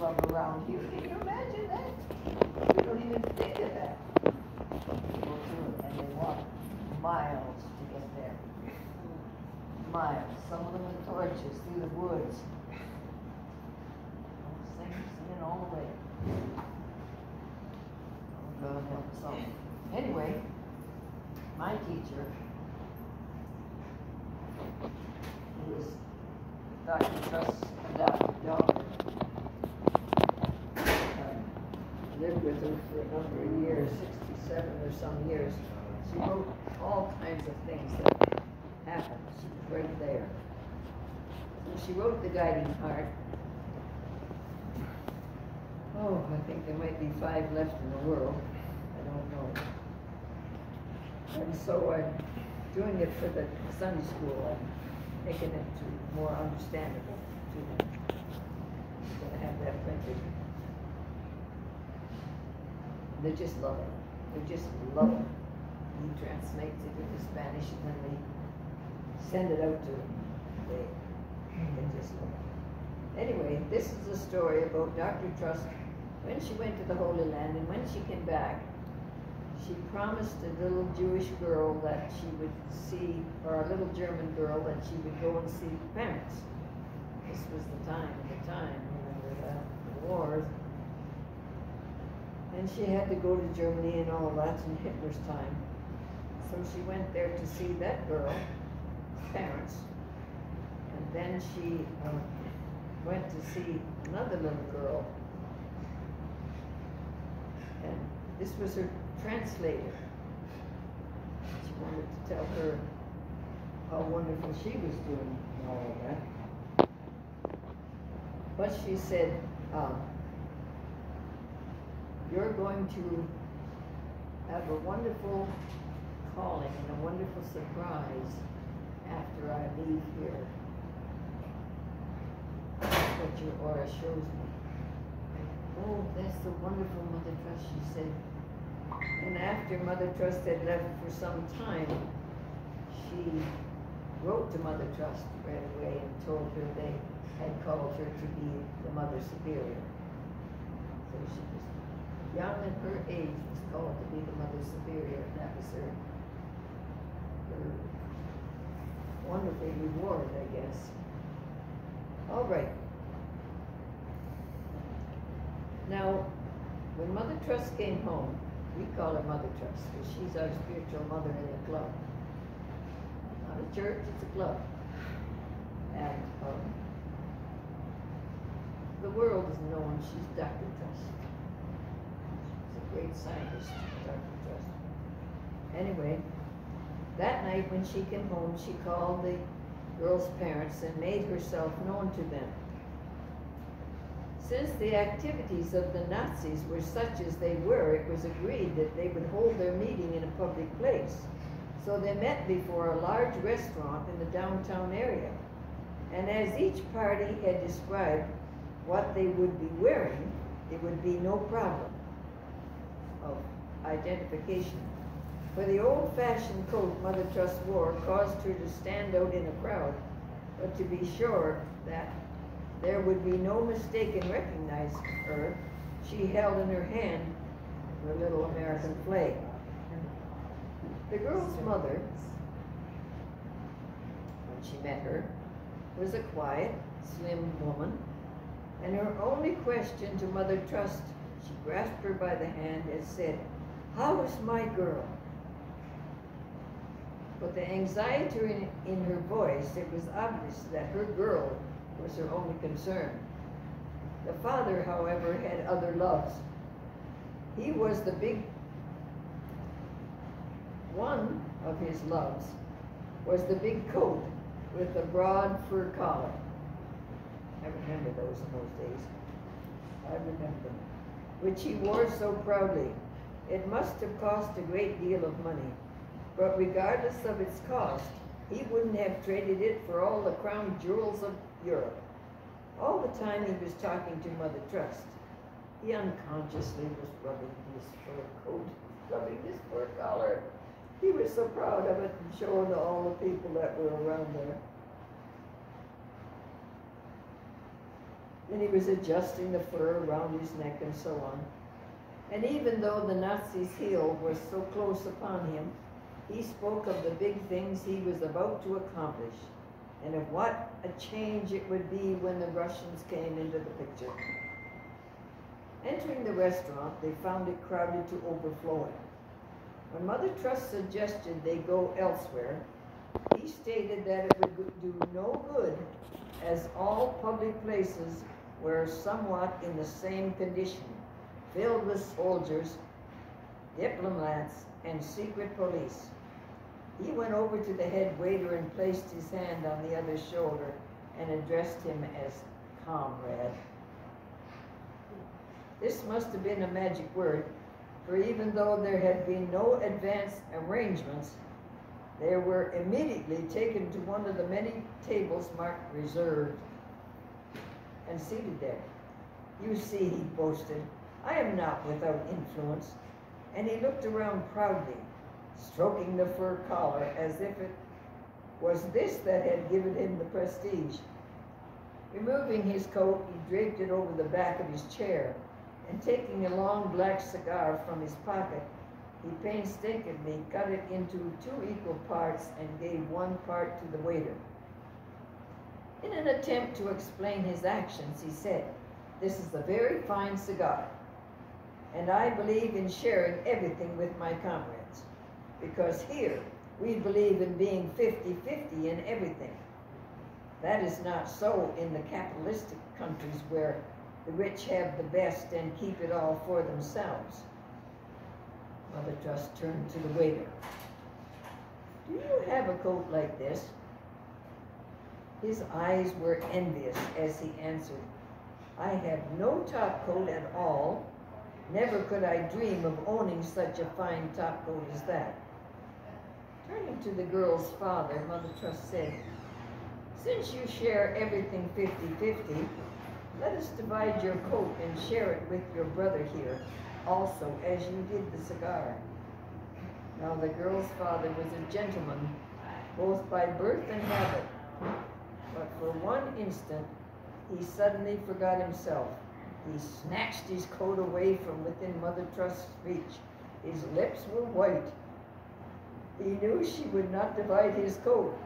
club around here. Can you imagine that? We don't even think of that. Go through it, and they walk miles to get there. Miles. Some of them with torches through the woods. Those things in all the way. Oh, God help us all. Anyway, my teacher, who was Dr. Trust's adopted daughter, lived with her for a number of years, 67 or some years. She wrote all kinds of things that happened. She was right there. So she wrote The Guiding Heart. Oh, I think there might be 5 left in the world. I don't know. And so I'm doing it for the Sunday school. I'm making it more understandable to them. I'm going to have that printed. They just love it. They just love it. He translates it into Spanish and then we send it out to them. They just love it. Anyway, this is a story about Dr. Trust when she went to the Holy Land, and when she came back, she promised a little Jewish girl that she would see, or a little German girl that she would go and see the parents. This was the time, remember that, the wars. And she had to go to Germany and all of that in Hitler's time. So she went there to see that girl's parents. And then she went to see another little girl. And this was her translator. She wanted to tell her how wonderful she was doing and all of that. But she said, you're going to have a wonderful calling and a wonderful surprise after I leave here. That's what your aura shows me. Oh, that's so wonderful, Mother Trust, she said. And after Mother Trust had left for some time, she wrote to Mother Trust right away and told her they had called her to be the Mother Superior. So she was young at her age, was called to be the Mother Superior, and that was her wonderful reward, I guess. All right. Now, when Mother Trust came home, we call her Mother Trust because she's our spiritual mother in the club. Not a church, it's a club. And the world is known she's Dr. Trust. She's a great scientist, Dr. Trust. Anyway, that night when she came home, she called the girls' parents and made herself known to them. Since the activities of the Nazis were such as they were, it was agreed that they would hold their meeting in a public place. So they met before a large restaurant in the downtown area. And as each party had described what they would be wearing, it would be no problem of identification. For the old-fashioned coat Mother Trust wore caused her to stand out in a crowd, but to be sure that there would be no mistake in recognizing her, she held in her hand the little American flag. The girl's mother, when she met her, was a quiet, slim woman, and her only question to Mother Trust, she grasped her by the hand and said, "How is my girl?" But the anxiety in her voice, it was obvious that her girl was her only concern. The father, however, had other loves. He was the big one of his loves was the big coat with the broad fur collar. I remember those in those days. I remember them. Which he wore so proudly. It must have cost a great deal of money. But regardless of its cost, he wouldn't have traded it for all the crown jewels of Europe. All the time he was talking to Mother Trust, he unconsciously was rubbing his fur coat, rubbing his fur collar. He was so proud of it and showing to all the people that were around there. and he was adjusting the fur around his neck and so on. And even though the Nazi's heel was so close upon him, he spoke of the big things he was about to accomplish, and of what a change it would be when the Russians came into the picture. Entering the restaurant, they found it crowded to overflowing. When Mother Truss suggested they go elsewhere, he stated that it would do no good, as all public places were somewhat in the same condition, filled with soldiers, diplomats, and secret police. He went over to the head waiter and placed his hand on the other's shoulder and addressed him as comrade. This must have been a magic word, for even though there had been no advance arrangements, they were immediately taken to one of the many tables marked reserved and seated there. You see, he boasted, I am not without influence. And he looked around proudly, stroking the fur collar as if it was this that had given him the prestige. Removing his coat, he draped it over the back of his chair, and taking a long black cigar from his pocket, he painstakingly cut it into 2 equal parts and gave 1 part to the waiter. In an attempt to explain his actions, he said, "This is a very fine cigar, and I believe in sharing everything with my comrades, because here we believe in being 50-50 in everything. That is not so in the capitalistic countries where the rich have the best and keep it all for themselves." Mother Truss turned to the waiter. "Do you have a coat like this?" His eyes were envious as he answered, "I have no top coat at all. Never could I dream of owning such a fine top coat as that." Turning to the girl's father, Mother Truss said, "Since you share everything 50-50, let us divide your coat and share it with your brother here, also, as you did the cigar." Now the girl's father was a gentleman, both by birth and habit, but for one instant he suddenly forgot himself. He snatched his coat away from within Mother Truss's reach. His lips were white. He knew she would not divide his coat.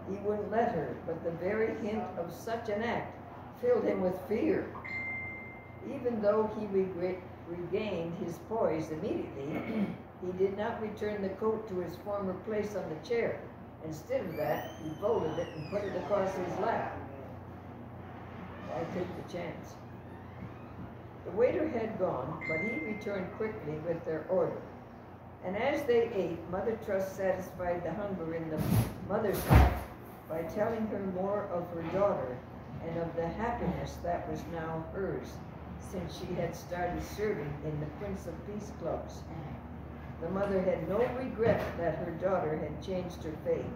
He wouldn't let her, but the very hint of such an act filled him with fear. Even though he regained his poise immediately, he did not return the coat to its former place on the chair. Instead of that, he folded it and put it across his lap. Why take the chance? The waiter had gone, but he returned quickly with their order. And as they ate, Mother Truss satisfied the hunger in the mother's heart by telling her more of her daughter and of the happiness that was now hers, since she had started serving in the Prince of Peace clubs. The mother had no regret that her daughter had changed her faith.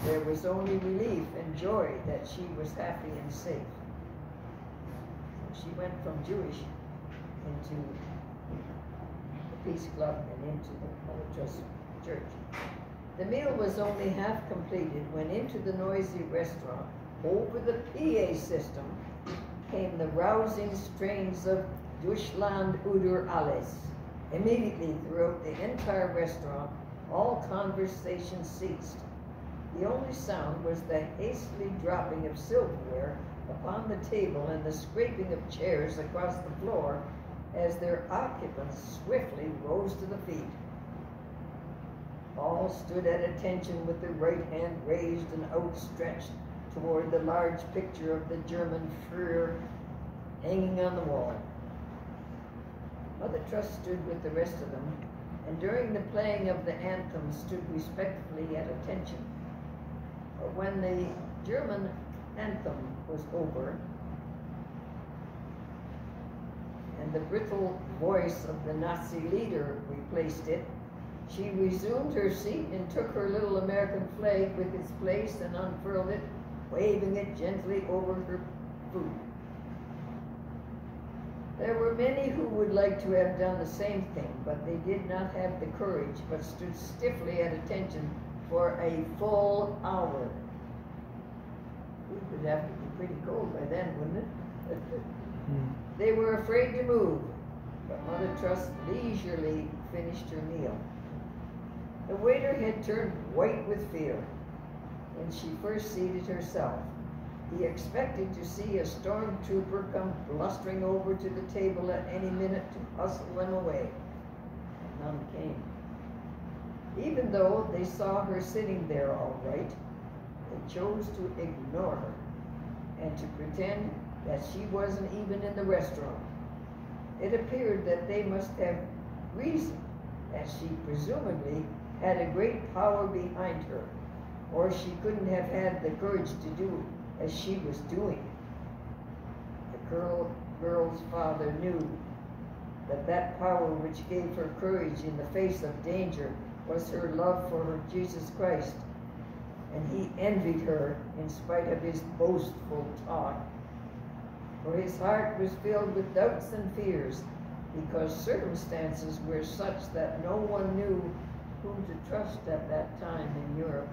There was only relief and joy that she was happy and safe. So she went from Jewish into the Peace Club and into the Mother Truss Church. The meal was only half completed when into the noisy restaurant, over the PA system, came the rousing strains of Deutschland über alles. Immediately throughout the entire restaurant, all conversation ceased. The only sound was the hastily dropping of silverware upon the table and the scraping of chairs across the floor as their occupants swiftly rose to the feet. All stood at attention with their right hand raised and outstretched toward the large picture of the German Führer hanging on the wall. Mother Truss stood with the rest of them, and during the playing of the anthem stood respectfully at attention. But when the German anthem was over, and the brittle voice of the Nazi leader replaced it, she resumed her seat and took her little American flag with its place and unfurled it, waving it gently over her food. There were many who would like to have done the same thing, but they did not have the courage, but stood stiffly at attention for a full hour. It would have to be pretty cold by then, wouldn't it? They were afraid to move, but Mother Trust leisurely finished her meal. The waiter had turned white with fear when she first seated herself. He expected to see a stormtrooper come blustering over to the table at any minute to hustle them away. But none came. Even though they saw her sitting there all right, they chose to ignore her and to pretend that she wasn't even in the restaurant. It appeared that they must have reason, as she presumably had a great power behind her, or she couldn't have had the courage to do as she was doing. The girl's father knew that that power which gave her courage in the face of danger was her love for her Jesus Christ, and he envied her in spite of his boastful talk. For his heart was filled with doubts and fears, because circumstances were such that no one knew whom to trust at that time in Europe.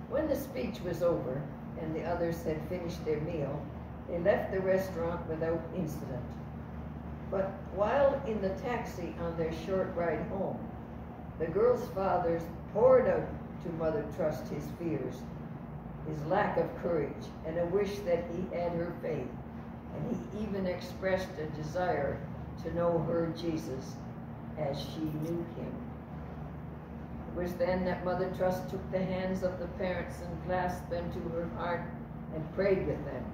When the speech was over and the others had finished their meal, they left the restaurant without incident. But while in the taxi on their short ride home, the girl's father poured out to Mother Trust his fears, his lack of courage, and a wish that he had her faith, and he even expressed a desire to know her Jesus as she knew him. It was then that Mother Trust took the hands of the parents and clasped them to her heart and prayed with them.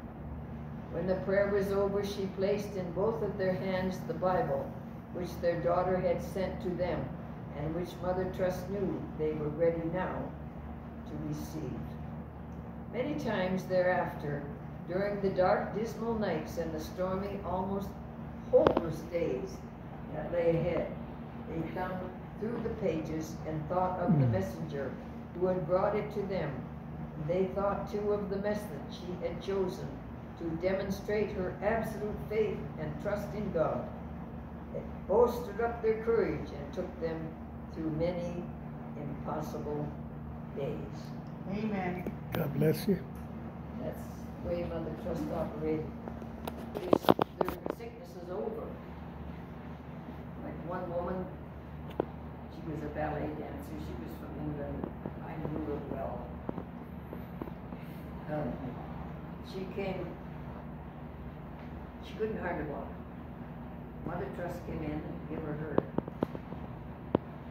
When the prayer was over, she placed in both of their hands the Bible, which their daughter had sent to them, and which Mother Trust knew they were ready now to receive. Many times thereafter, during the dark, dismal nights and the stormy, almost hopeless days that lay ahead, they thumbed through the pages and thought of the messenger who had brought it to them. They thought too of the method she had chosen to demonstrate her absolute faith and trust in God. It bolstered up their courage and took them through many impossible days. Amen. God bless you. That's the way Mother Trust operated. Their sickness is over. Like one woman, she was a ballet dancer. She was from England. I knew her well. She came, she couldn't hardly walk. Mother Trust came in and gave her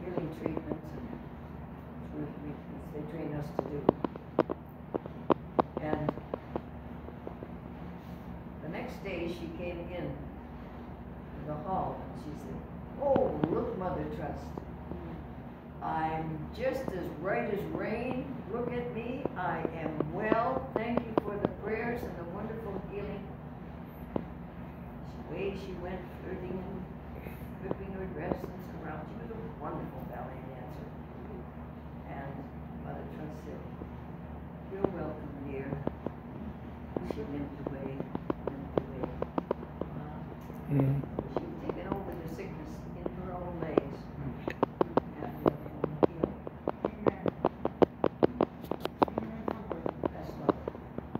healing treatments and they train us to do. And the next day she came in the hall and she said, "Oh, look, Mother Trust. I'm just as right as rain. Look at me. I am well. Thank you for the prayers and the wonderful healing." Away she went, flirting and whipping her dress and around. She was a wonderful ballet dancer. And Mother Trust said, "You're welcome, dear." She limped away. She had taken over the sickness in her own legs.